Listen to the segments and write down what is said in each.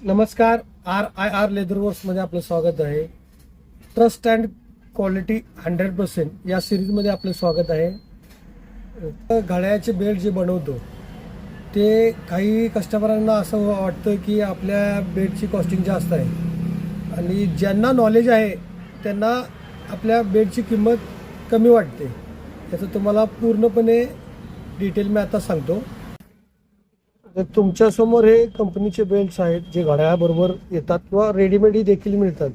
नमस्कार. RIR leather वर्क्समध्ये आपलं स्वागत आहे. ट्रस्ट अँड क्वालिटी 100% या सिरीजमध्ये आपलं स्वागत आहे. घड्याळाचे बेल्ट जे बनवतो ते काही कस्टमरांना असं वाटतं की आपल्या बेल्टची कॉस्टिंग जास्त आहे आणि ज्यांना नॉलेज आहे त्यांना आपल्या बेल्टची किंमत कमी वाटते. याचं तुम्हाला पूर्णपणे डिटेल मी आता सांगतो. तर तुमच्यासमोर हे कंपनीचे बेल्ट्स आहेत जे घड्याळाबरोबर येतात किंवा रेडीमेडही देखील मिळतात.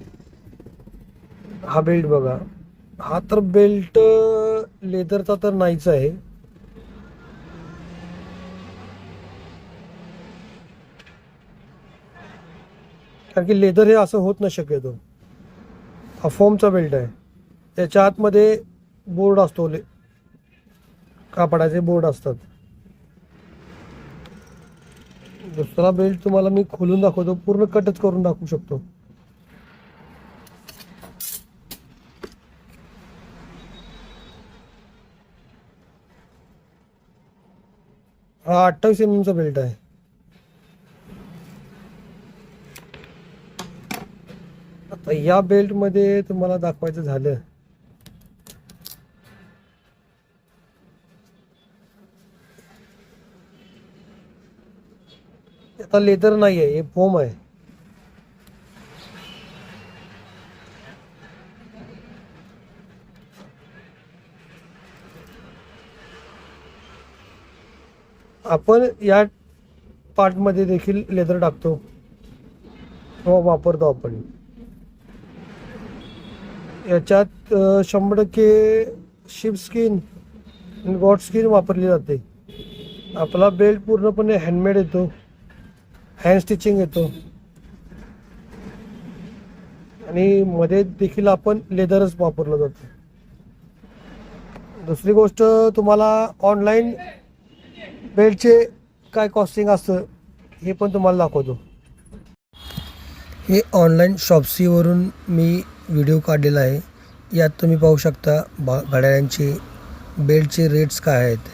हा बेल्ट बघा, हा तर बेल्ट लेदरचा तर नाहीच आहे. कारण की लेदर हे असं होत नाही शक्यतो. हा फोमचा बेल्ट आहे. त्याच्या आतमध्ये बोर्ड असतो, कापडाचे बोर्ड असतात. दुसरा बेल्ट तुम्हाला मी खोलून दाखवतो, पूर्ण कटच करून दाखवू शकतो. हा 28 mm चा बेल्ट आहे. आता या बेल्ट मध्ये तुम्हाला दाखवायचं झालं, आता लेदर नाही आहे, हे फोम आहे. आपण या पार्टमध्ये देखील लेदर टाकतो किंवा वापरतो. आपण याच्यात 100% शिप स्किन आणि गॉड स्किन वापरली जाते. आपला बेल्ट पूर्णपणे हँडमेड येतो, हँड स्टिचिंग येतो आणि मध्ये देखील आपण लेदरच वापरलं जातं. दुसरी गोष्ट, तुम्हाला ऑनलाईन बेल्टचे काय कॉस्टिंग असतं हे पण तुम्हाला दाखवतो. हे ऑनलाईन शॉप्सीवरून मी व्हिडिओ काढलेला आहे. यात तुम्ही पाहू शकता घड्याळांचे बेल्टचे रेट्स काय आहेत.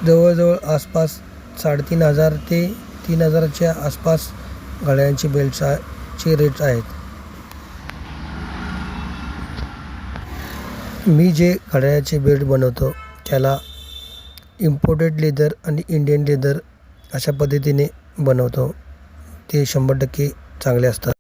जवळजवळ आसपास 3,500 ते 3,000च्या आसपास घड्याळांचे बेल्टचे रेट्स आहेत. मी जे घड्याळाचे बेल्ट बनवतो त्याला इम्पोर्टेड लेदर आणि इंडियन लेदर अशा पद्धतीने बनवतो. ते 100% चांगले असतात.